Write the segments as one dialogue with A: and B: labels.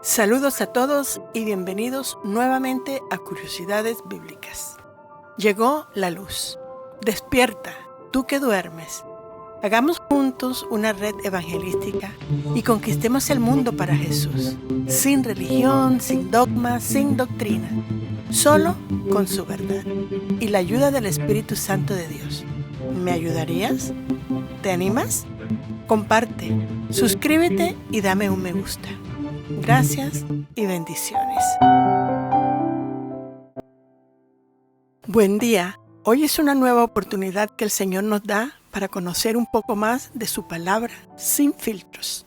A: Saludos a todos y bienvenidos nuevamente a Curiosidades Bíblicas. Llegó la luz. Despierta, tú que duermes. Hagamos juntos una red evangelística y conquistemos el mundo para Jesús, sin religión, sin dogmas, sin doctrina, solo con su verdad y la ayuda del Espíritu Santo de Dios. ¿Me ayudarías? ¿Te animas? Comparte, suscríbete y dame un me gusta. Gracias y bendiciones. Buen día. Hoy es una nueva oportunidad que el Señor nos da para conocer un poco más de su palabra sin filtros.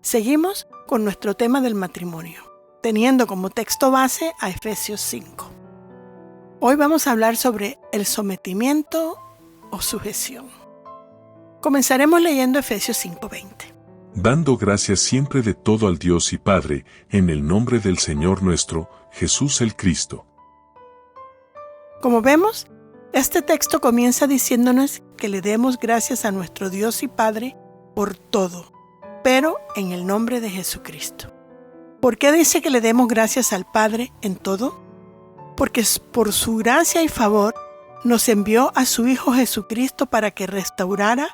A: Seguimos con nuestro tema del matrimonio, teniendo como texto base a Efesios 5. Hoy vamos a hablar sobre el sometimiento o sujeción. Comenzaremos leyendo Efesios 5:20.
B: Dando gracias siempre de todo al Dios y Padre, en el nombre del Señor nuestro, Jesús el Cristo.
A: Como vemos, este texto comienza diciéndonos que le demos gracias a nuestro Dios y Padre por todo, pero en el nombre de Jesucristo. ¿Por qué dice que le demos gracias al Padre en todo? Porque por su gracia y favor nos envió a su Hijo Jesucristo para que restaurara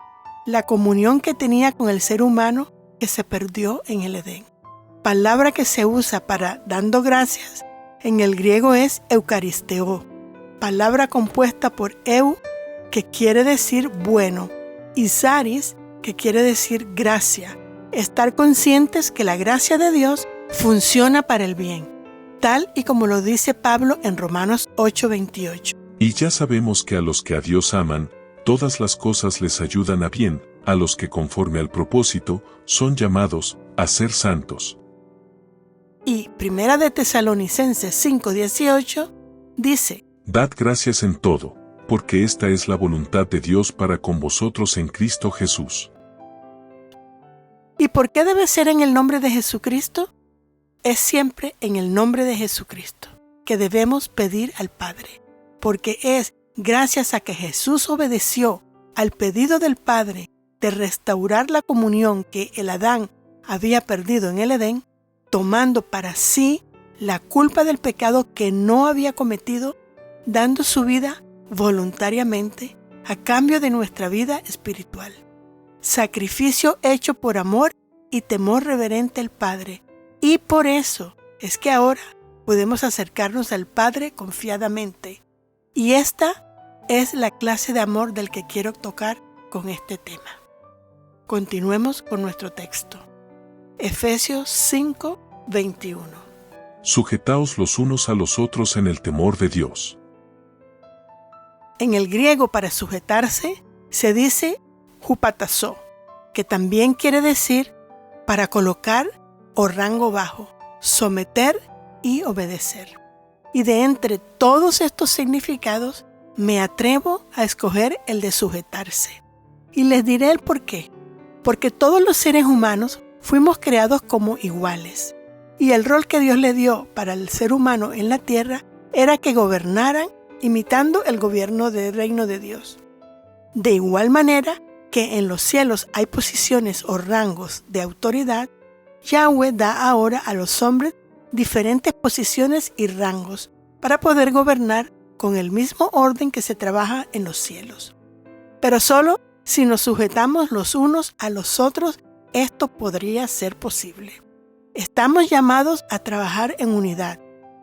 A: la comunión que tenía con el ser humano que se perdió en el Edén. Palabra que se usa para dando gracias en el griego es eucaristeo, palabra compuesta por eu, que quiere decir bueno, y charis, que quiere decir gracia. Estar conscientes que la gracia de Dios funciona para el bien, tal y como lo dice Pablo en Romanos 8:28.
B: Y ya sabemos que a los que a Dios aman, todas las cosas les ayudan a bien, a los que conforme al propósito, son llamados a ser santos.
A: Y Primera de Tesalonicenses 5:18 dice:
B: Dad gracias en todo, porque esta es la voluntad de Dios para con vosotros en Cristo Jesús.
A: ¿Y por qué debe ser en el nombre de Jesucristo? Es siempre en el nombre de Jesucristo que debemos pedir al Padre, porque es gracias a que Jesús obedeció al pedido del Padre de restaurar la comunión que el Adán había perdido en el Edén, tomando para sí la culpa del pecado que no había cometido, dando su vida voluntariamente a cambio de nuestra vida espiritual. Sacrificio hecho por amor y temor reverente al Padre. Y por eso es que ahora podemos acercarnos al Padre confiadamente. Y esta es la clase de amor del que quiero tocar con este tema. Continuemos con nuestro texto. Efesios 5:21.
B: Sujetaos los unos a los otros en el temor de Dios.
A: En el griego para sujetarse se dice hupatazo, que también quiere decir para colocar o rango bajo, someter y obedecer. Y de entre todos estos significados, me atrevo a escoger el de sujetarse. Y les diré el por qué. Porque todos los seres humanos fuimos creados como iguales. Y el rol que Dios le dio para el ser humano en la tierra era que gobernaran imitando el gobierno del reino de Dios. De igual manera que en los cielos hay posiciones o rangos de autoridad, Yahweh da ahora a los hombres diferentes posiciones y rangos para poder gobernar con el mismo orden que se trabaja en los cielos. Pero solo si nos sujetamos los unos a los otros, esto podría ser posible. Estamos llamados a trabajar en unidad,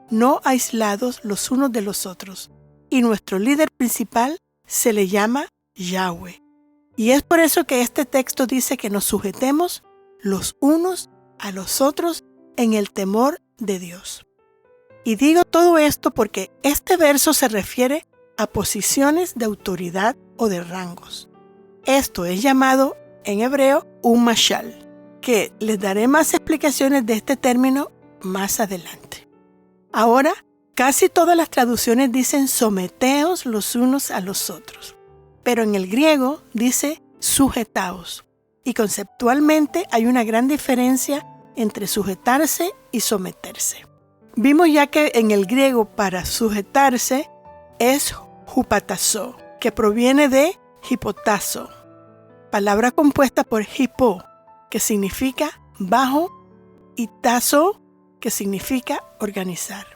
A: no aislados los unos de los otros. Y nuestro líder principal se le llama Yahweh. Y es por eso que este texto dice que nos sujetemos los unos a los otros en el temor de Dios. Y digo todo esto porque este verso se refiere a posiciones de autoridad o de rangos. Esto es llamado en hebreo un mashal, que les daré más explicaciones de este término más adelante. Ahora, casi todas las traducciones dicen someteos los unos a los otros, pero en el griego dice sujetaos, y conceptualmente hay una gran diferencia entre sujetarse y someterse. Vimos ya que en el griego para sujetarse es hupatazo, que proviene de hipotazo, palabra compuesta por hipo, que significa bajo, y tazo, que significa organizar.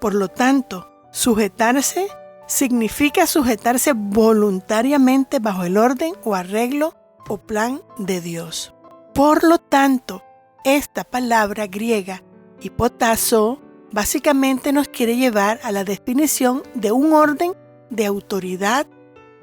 A: Por lo tanto, sujetarse significa sujetarse voluntariamente bajo el orden o arreglo o plan de Dios. Por lo tanto, esta palabra griega, hipotazo, básicamente nos quiere llevar a la definición de un orden de autoridad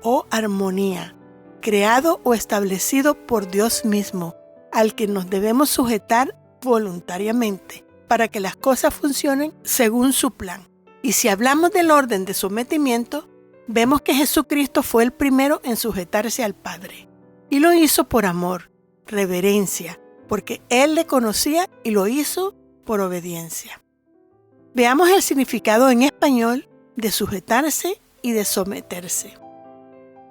A: o armonía, creado o establecido por Dios mismo, al que nos debemos sujetar voluntariamente para que las cosas funcionen según su plan. Y si hablamos del orden de sometimiento, vemos que Jesucristo fue el primero en sujetarse al Padre. Y lo hizo por amor, reverencia, porque Él le conocía y lo hizo por obediencia. Veamos el significado en español de sujetarse y de someterse.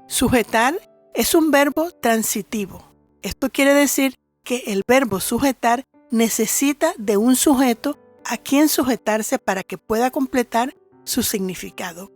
A: Sujetar es un verbo transitivo. Esto quiere decir que el verbo sujetar necesita de un sujeto a quien sujetarse para que pueda completar su significado.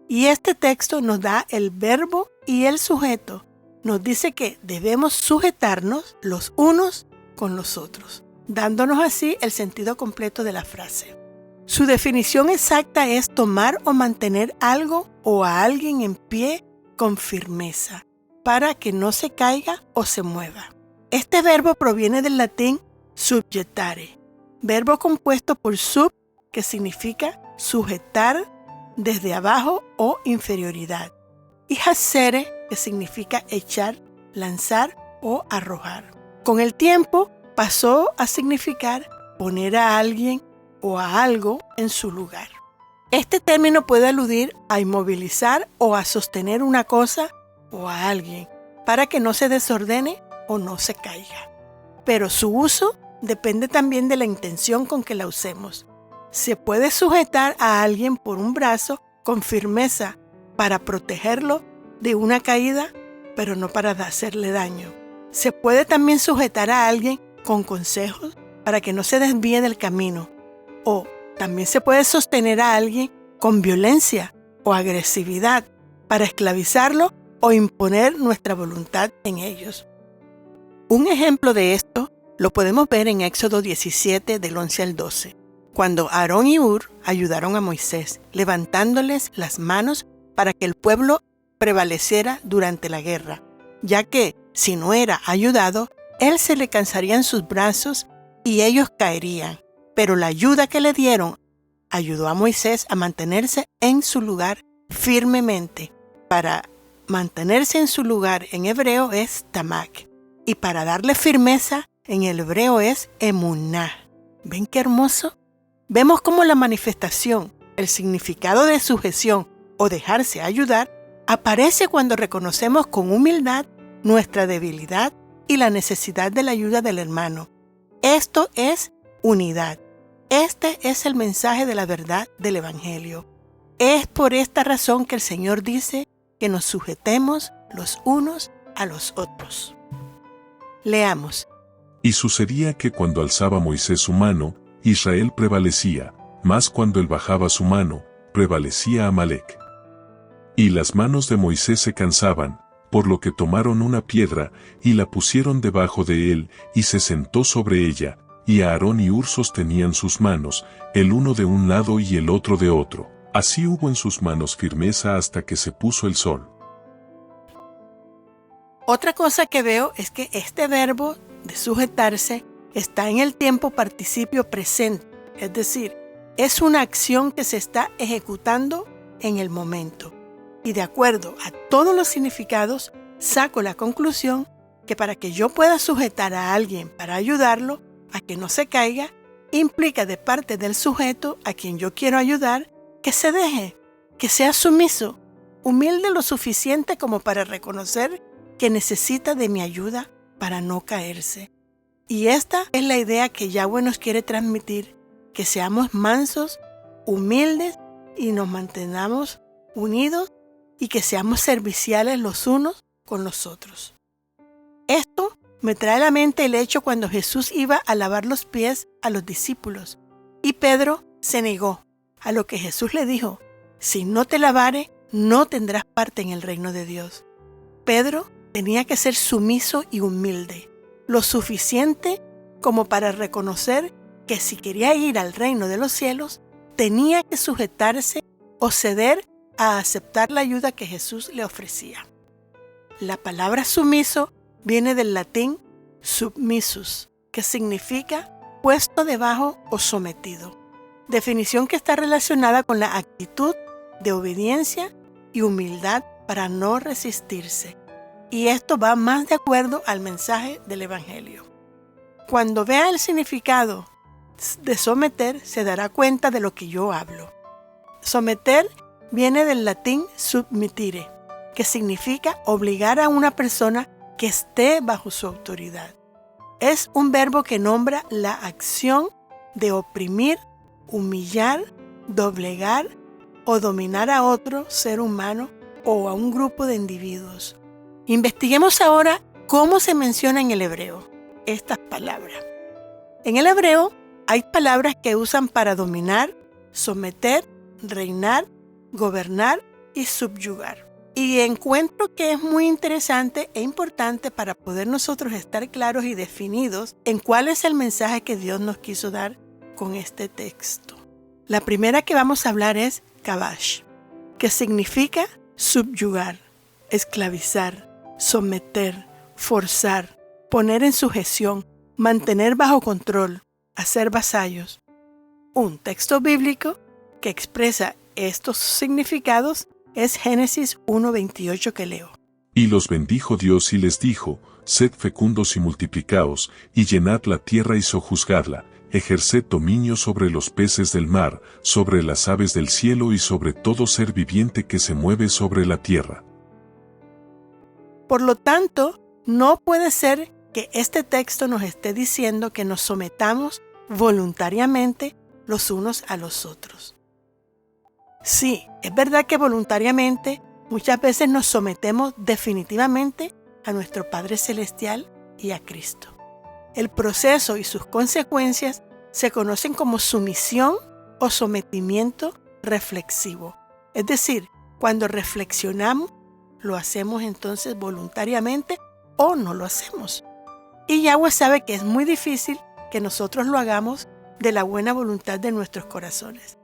A: Y este texto nos da el verbo y el sujeto. Nos dice que debemos sujetarnos los unos con los otros, dándonos así el sentido completo de la frase. Su definición exacta es tomar o mantener algo o a alguien en pie con firmeza, para que no se caiga o se mueva. Este verbo proviene del latín subjettare, verbo compuesto por sub, que significa sujetar desde abajo o inferioridad, y jacere, que significa echar, lanzar o arrojar. Con el tiempo pasó a significar poner a alguien o a algo en su lugar. Este término puede aludir a inmovilizar o a sostener una cosa o a alguien para que no se desordene o no se caiga. Pero su uso depende también de la intención con que la usemos. Se puede sujetar a alguien por un brazo con firmeza para protegerlo de una caída, pero no para hacerle daño. Se puede también sujetar a alguien con consejos para que no se desvíe del camino. O también se puede sostener a alguien con violencia o agresividad para esclavizarlo o imponer nuestra voluntad en ellos. Un ejemplo de esto lo podemos ver en Éxodo 17 del 11 al 12, cuando Aarón y Hur ayudaron a Moisés, levantándoles las manos para que el pueblo prevaleciera durante la guerra, ya que, si no era ayudado, él se le cansarían sus brazos y ellos caerían. Pero la ayuda que le dieron ayudó a Moisés a mantenerse en su lugar firmemente. Para mantenerse en su lugar en hebreo es tamak, y para darle firmeza en el hebreo es emuná. ¿Ven qué hermoso? Vemos cómo la manifestación, el significado de sujeción o dejarse ayudar, aparece cuando reconocemos con humildad nuestra debilidad y la necesidad de la ayuda del hermano. Esto es unidad. Este es el mensaje de la verdad del Evangelio. Es por esta razón que el Señor dice que nos sujetemos los unos a los otros. Leamos.
B: Y sucedía que cuando alzaba Moisés su mano, Israel prevalecía, mas cuando él bajaba su mano, prevalecía Amalec. Y las manos de Moisés se cansaban, por lo que tomaron una piedra, y la pusieron debajo de él, y se sentó sobre ella, y Aarón y Hur sostenían sus manos, el uno de un lado y el otro de otro. Así hubo en sus manos firmeza hasta que se puso el sol.
A: Otra cosa que veo es que este verbo de sujetarse está en el tiempo participio presente, es decir, es una acción que se está ejecutando en el momento. Y de acuerdo a todos los significados, saco la conclusión que para que yo pueda sujetar a alguien para ayudarlo a que no se caiga, implica de parte del sujeto a quien yo quiero ayudar que se deje, que sea sumiso, humilde lo suficiente como para reconocer que necesita de mi ayuda para no caerse. Y esta es la idea que Yahweh nos quiere transmitir, que seamos mansos, humildes y nos mantengamos unidos y que seamos serviciales los unos con los otros. Esto me trae a la mente el hecho cuando Jesús iba a lavar los pies a los discípulos y Pedro se negó, a lo que Jesús le dijo: si no te lavare, no tendrás parte en el reino de Dios. Pedro tenía que ser sumiso y humilde, lo suficiente como para reconocer que si quería ir al reino de los cielos, tenía que sujetarse o ceder a aceptar la ayuda que Jesús le ofrecía. La palabra sumiso viene del latín submissus, que significa puesto debajo o sometido. Definición que está relacionada con la actitud de obediencia y humildad para no resistirse. Y esto va más de acuerdo al mensaje del Evangelio. Cuando vea el significado de someter, se dará cuenta de lo que yo hablo. Someter viene del latín submitire, que significa obligar a una persona que esté bajo su autoridad. Es un verbo que nombra la acción de oprimir, humillar, doblegar o dominar a otro ser humano o a un grupo de individuos. Investiguemos ahora cómo se menciona en el hebreo estas palabras. En el hebreo hay palabras que usan para dominar, someter, reinar, gobernar y subyugar. Y encuentro que es muy interesante e importante para poder nosotros estar claros y definidos en cuál es el mensaje que Dios nos quiso dar con este texto. La primera que vamos a hablar es kabash, que significa subyugar, esclavizar, someter, forzar, poner en sujeción, mantener bajo control, hacer vasallos. Un texto bíblico que expresa estos significados es Génesis 1:28 que leo.
B: Y los bendijo Dios y les dijo: sed fecundos y multiplicaos, y llenad la tierra y sojuzgadla, ejerced dominio sobre los peces del mar, sobre las aves del cielo y sobre todo ser viviente que se mueve sobre la tierra.
A: Por lo tanto, no puede ser que este texto nos esté diciendo que nos sometamos voluntariamente los unos a los otros. Sí, es verdad que voluntariamente muchas veces nos sometemos definitivamente a nuestro Padre Celestial y a Cristo. El proceso y sus consecuencias se conocen como sumisión o sometimiento reflexivo. Es decir, cuando reflexionamos, lo hacemos entonces voluntariamente o no lo hacemos. Y Yahweh sabe que es muy difícil que nosotros lo hagamos de la buena voluntad de nuestros corazones.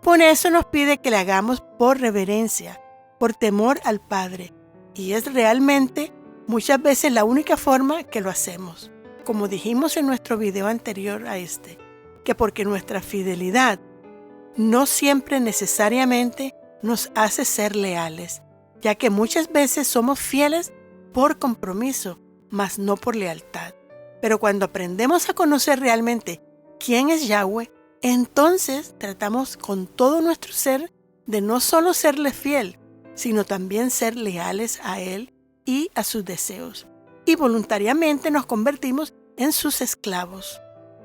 A: Por eso nos pide que le hagamos por reverencia, por temor al Padre. Y es realmente muchas veces la única forma que lo hacemos. Como dijimos en nuestro video anterior a este, que porque nuestra fidelidad no siempre necesariamente nos hace ser leales, ya que muchas veces somos fieles por compromiso, mas no por lealtad. Pero cuando aprendemos a conocer realmente quién es Yahweh, entonces tratamos con todo nuestro ser de no solo serle fiel, sino también ser leales a Él y a sus deseos. Y voluntariamente nos convertimos en sus esclavos.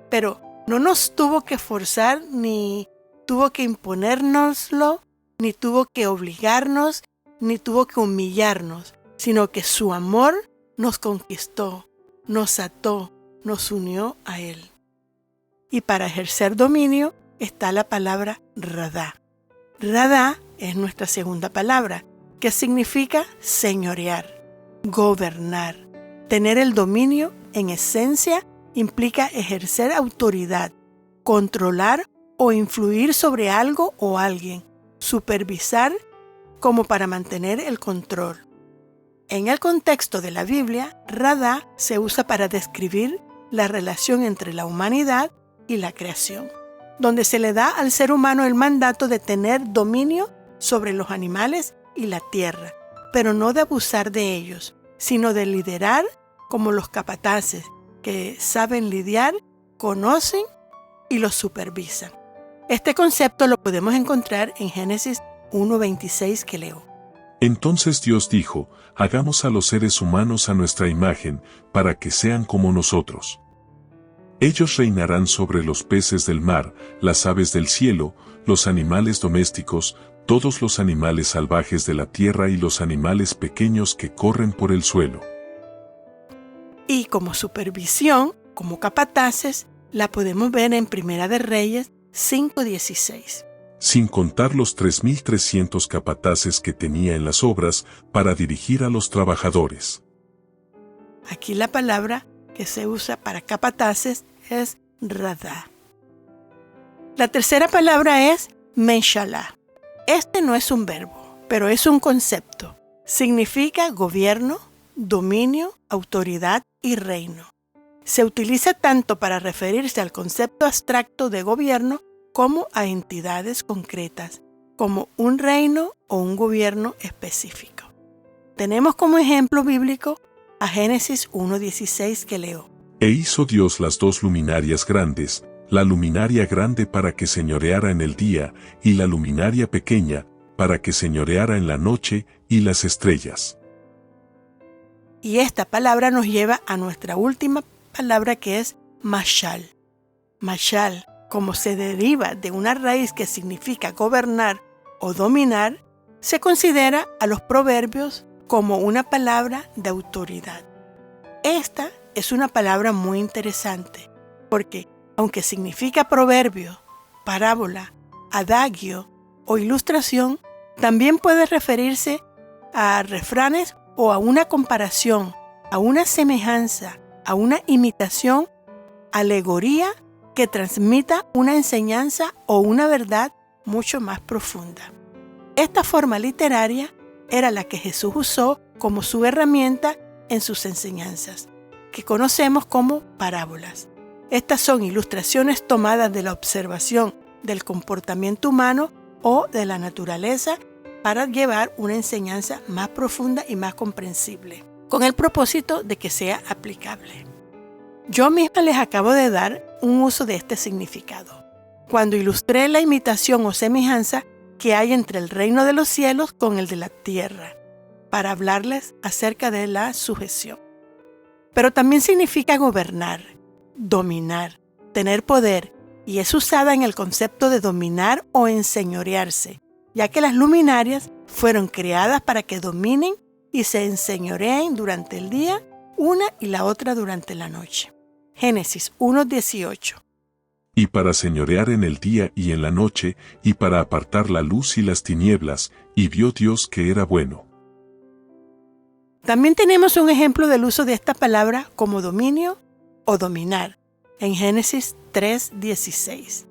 A: Pero no nos tuvo que forzar, ni tuvo que imponérnoslo, ni tuvo que obligarnos, ni tuvo que humillarnos, sino que su amor nos conquistó, nos ató, nos unió a Él. Y para ejercer dominio está la palabra radá. Radá es nuestra segunda palabra, que significa señorear, gobernar. Tener el dominio, en esencia, implica ejercer autoridad, controlar o influir sobre algo o alguien, supervisar como para mantener el control. En el contexto de la Biblia, radá se usa para describir la relación entre la humanidad y la creación, donde se le da al ser humano el mandato de tener dominio sobre los animales y la tierra, pero no de abusar de ellos, sino de liderar como los capataces, que saben lidiar, conocen y los supervisan. Este concepto lo podemos encontrar en Génesis 1:26 que leo.
B: Entonces Dios dijo: hagamos a los seres humanos a nuestra imagen, para que sean como nosotros. Ellos reinarán sobre los peces del mar, las aves del cielo, los animales domésticos, todos los animales salvajes de la tierra y los animales pequeños que corren por el suelo.
A: Y como supervisión, como capataces, la podemos ver en Primera de Reyes 5:16.
B: Sin contar los 3,300 capataces que tenía en las obras para dirigir a los trabajadores.
A: Aquí la palabra que se usa para capataces es radá. La tercera palabra es Menshalá. Este no es un verbo, pero es un concepto. Significa gobierno, dominio, autoridad y reino. Se utiliza tanto para referirse al concepto abstracto de gobierno como a entidades concretas, como un reino o un gobierno específico. Tenemos como ejemplo bíblico a Génesis 1:16 que leo.
B: E hizo Dios las dos luminarias grandes, la luminaria grande para que señoreara en el día, y la luminaria pequeña para que señoreara en la noche, y las estrellas.
A: Y esta palabra nos lleva a nuestra última palabra que es Mashal. Mashal, como se deriva de una raíz que significa gobernar o dominar, se considera a los proverbios como una palabra de autoridad. Esta es una palabra muy interesante, porque aunque significa proverbio, parábola, adagio o ilustración, también puede referirse a refranes o a una comparación, a una semejanza, a una imitación, alegoría que transmita una enseñanza o una verdad mucho más profunda. Esta forma literaria era la que Jesús usó como su herramienta en sus enseñanzas, que conocemos como parábolas. Estas son ilustraciones tomadas de la observación del comportamiento humano o de la naturaleza para llevar una enseñanza más profunda y más comprensible, con el propósito de que sea aplicable. Yo misma les acabo de dar un uso de este significado, cuando ilustré la imitación o semejanza que hay entre el reino de los cielos con el de la tierra, para hablarles acerca de la sujeción. Pero también significa gobernar, dominar, tener poder, y es usada en el concepto de dominar o enseñorearse, ya que las luminarias fueron creadas para que dominen y se enseñoreen durante el día, una y la otra durante la noche. Génesis 1:18.
B: Y para señorear en el día y en la noche, y para apartar la luz y las tinieblas, y vio Dios que era bueno.
A: También tenemos un ejemplo del uso de esta palabra como dominio o dominar, en Génesis 3:16,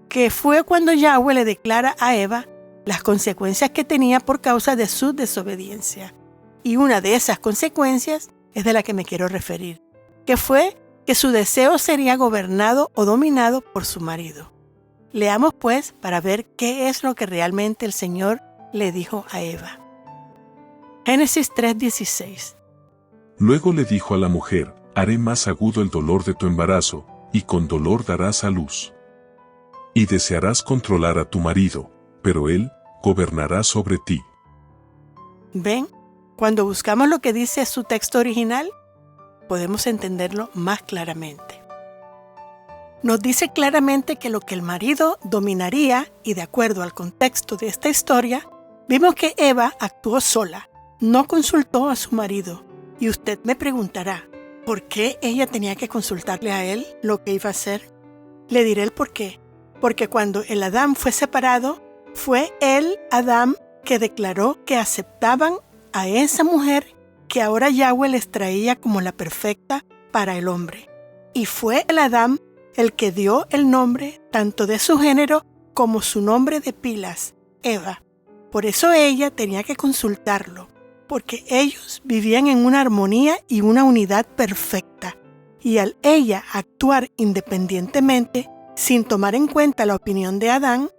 A: que fue cuando Yahweh le declara a Eva las consecuencias que tenía por causa de su desobediencia. Y una de esas consecuencias es de la que me quiero referir, que fue que su deseo sería gobernado o dominado por su marido. Leamos pues para ver qué es lo que realmente el Señor le dijo a Eva. Génesis 3:16.
B: Luego le dijo a la mujer, haré más agudo el dolor de tu embarazo, y con dolor darás a luz. Y desearás controlar a tu marido, pero él gobernará sobre ti.
A: ¿Ven? Cuando buscamos lo que dice su texto original, podemos entenderlo más claramente. Nos dice claramente que lo que el marido dominaría, y de acuerdo al contexto de esta historia, vimos que Eva actuó sola, no consultó a su marido. Y usted me preguntará, ¿por qué ella tenía que consultarle a él lo que iba a hacer? Le diré el por qué. Porque cuando el Adán fue separado, fue el Adán que declaró que aceptaban a esa mujer que ahora Yahweh les traía como la perfecta para el hombre. Y fue el Adán el que dio el nombre tanto de su género como su nombre de pilas, Eva. Por eso ella tenía que consultarlo, porque ellos vivían en una armonía y una unidad perfecta. Y al ella actuar independientemente, sin tomar en cuenta la opinión de Adán,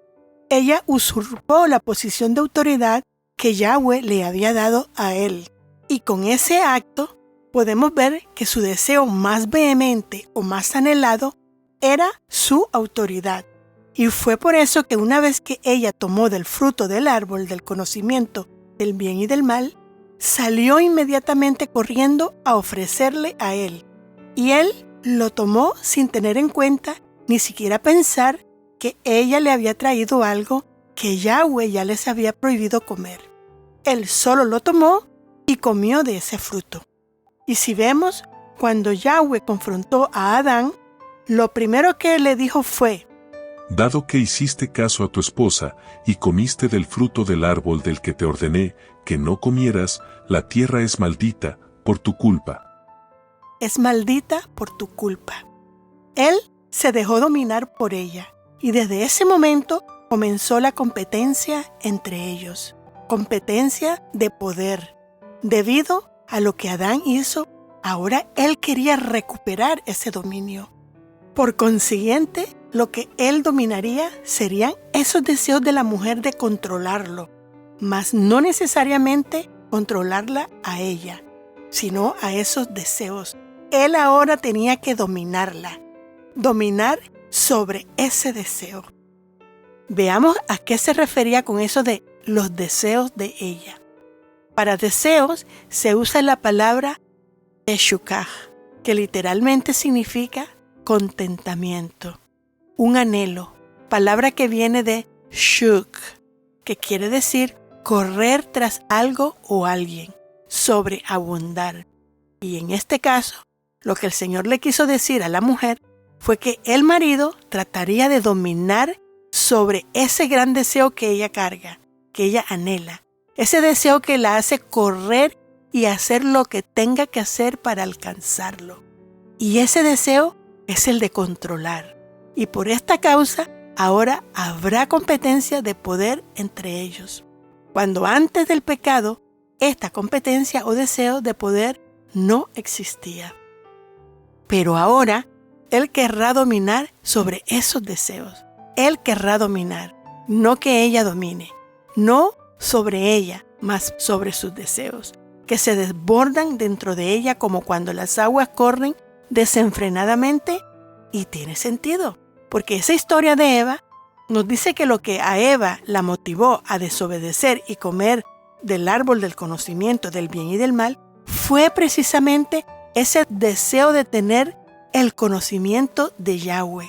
A: ella usurpó la posición de autoridad que Yahweh le había dado a él. Y con ese acto podemos ver que su deseo más vehemente o más anhelado era su autoridad. Y fue por eso que una vez que ella tomó del fruto del árbol del conocimiento del bien y del mal, salió inmediatamente corriendo a ofrecerle a él. Y él lo tomó sin tener en cuenta, ni siquiera pensar que ella le había traído algo que Yahweh ya les había prohibido comer. Él solo lo tomó y comió de ese fruto. Y si vemos, cuando Yahweh confrontó a Adán, lo primero que le dijo fue:
B: dado que hiciste caso a tu esposa, y comiste del fruto del árbol del que te ordené que no comieras, la tierra es maldita por tu culpa.
A: Es maldita por tu culpa. Él se dejó dominar por ella, Y desde ese momento comenzó la competencia entre ellos, competencia de poder. Debido a lo que Adán hizo, ahora él quería recuperar ese dominio. Por consiguiente, lo que él dominaría serían esos deseos de la mujer de controlarlo, mas no necesariamente controlarla a ella, sino a esos deseos. Él ahora tenía que dominarla, dominar sobre ese deseo. Veamos a qué se refería con eso de los deseos de ella. Para deseos se usa la palabra teshukah, que literalmente significa contentamiento, un anhelo, palabra que viene de shuk, que quiere decir correr tras algo o alguien, sobreabundar. Y en este caso, lo que el Señor le quiso decir a la mujer fue que el marido trataría de dominar sobre ese gran deseo que ella carga, que ella anhela. Ese deseo que la hace correr y hacer lo que tenga que hacer para alcanzarlo. Y ese deseo es el de controlar. Y por esta causa, ahora habrá competencia de poder entre ellos. Cuando antes del pecado, esta competencia o deseo de poder no existía. Pero ahora, Él querrá dominar sobre esos deseos. Él querrá dominar, no que ella domine. No sobre ella, mas sobre sus deseos, que se desbordan dentro de ella como cuando las aguas corren desenfrenadamente. Y tiene sentido, porque esa historia de Eva nos dice que lo que a Eva la motivó a desobedecer y comer del árbol del conocimiento del bien y del mal fue precisamente ese deseo de tener el conocimiento de Yahweh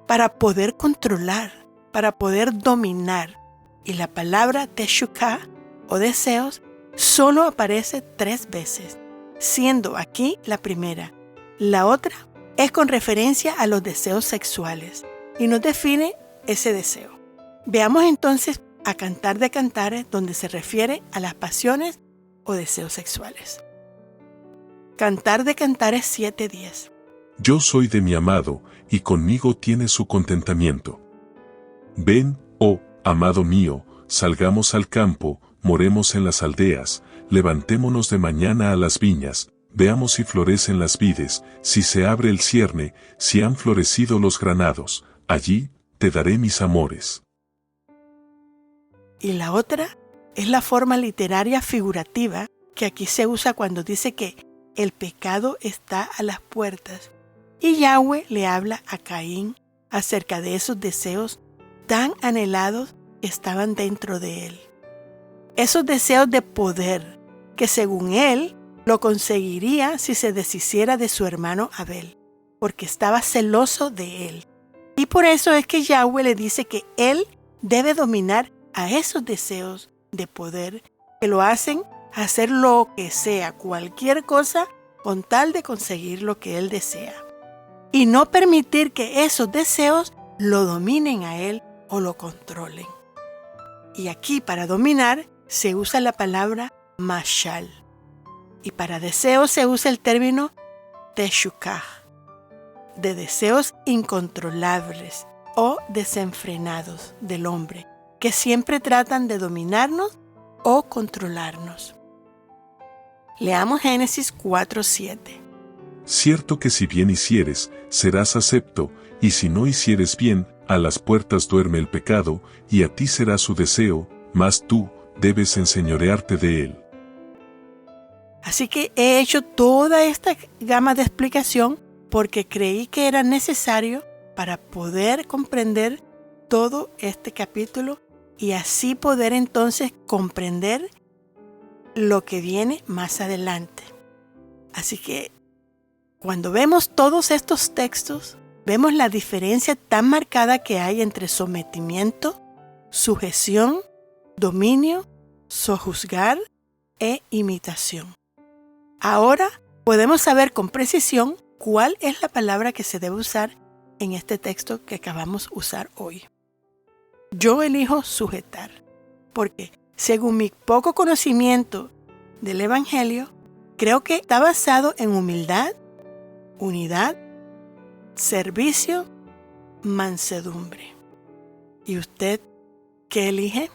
A: para poder controlar, para poder dominar. Y la palabra teshukah o deseos solo aparece 3 veces, siendo aquí la primera. La otra es con referencia a los deseos sexuales y nos define ese deseo. Veamos entonces a Cantar de Cantares, donde se refiere a las pasiones o deseos sexuales. Cantar de Cantares 7:10.
B: Yo soy de mi amado, y conmigo tiene su contentamiento. Ven, oh, amado mío, salgamos al campo, moremos en las aldeas, levantémonos de mañana a las viñas, veamos si florecen las vides, si se abre el cierne, si han florecido los granados, allí te daré mis amores.
A: Y la otra es la forma literaria figurativa que aquí se usa cuando dice que el pecado está a las puertas. Y Yahweh le habla a Caín acerca de esos deseos tan anhelados que estaban dentro de él. Esos deseos de poder que según él lo conseguiría si se deshiciera de su hermano Abel, porque estaba celoso de él. Y por eso es que Yahweh le dice que él debe dominar a esos deseos de poder que lo hacen hacer lo que sea, cualquier cosa, con tal de conseguir lo que él desea. Y no permitir que esos deseos lo dominen a él o lo controlen. Y aquí para dominar se usa la palabra mashal. Y para deseos se usa el término teshukah, de deseos incontrolables o desenfrenados del hombre, que siempre tratan de dominarnos o controlarnos. Leamos Génesis 4:7.
B: Cierto que si bien hicieres, serás acepto, y si no hicieres bien, a las puertas duerme el pecado, y a ti será su deseo, mas tú debes enseñorearte de él.
A: Así que he hecho toda esta gama de explicación porque creí que era necesario para poder comprender todo este capítulo y así poder entonces comprender lo que viene más adelante. Así que cuando vemos todos estos textos, vemos la diferencia tan marcada que hay entre sometimiento, sujeción, dominio, sojuzgar e imitación. Ahora podemos saber con precisión cuál es la palabra que se debe usar en este texto que acabamos de usar hoy. Yo elijo sujetar, porque según mi poco conocimiento del Evangelio, creo que está basado en humildad, unidad, servicio, mansedumbre. ¿Y usted qué elige?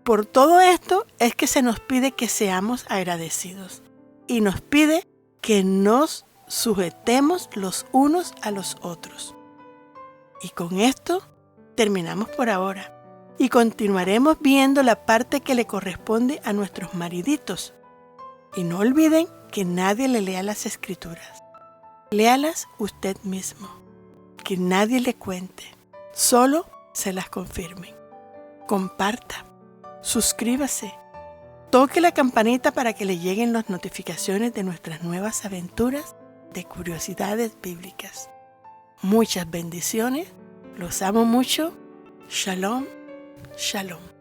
A: Por todo esto es que se nos pide que seamos agradecidos y nos pide que nos sujetemos los unos a los otros. Y con esto terminamos por ahora y continuaremos viendo la parte que le corresponde a nuestros mariditos. Y no olviden que nadie le lea las escrituras. Léalas usted mismo, que nadie le cuente, solo se las confirmen. Comparta, suscríbase, toque la campanita para que le lleguen las notificaciones de nuestras nuevas aventuras de curiosidades bíblicas. Muchas bendiciones, los amo mucho. Shalom, shalom.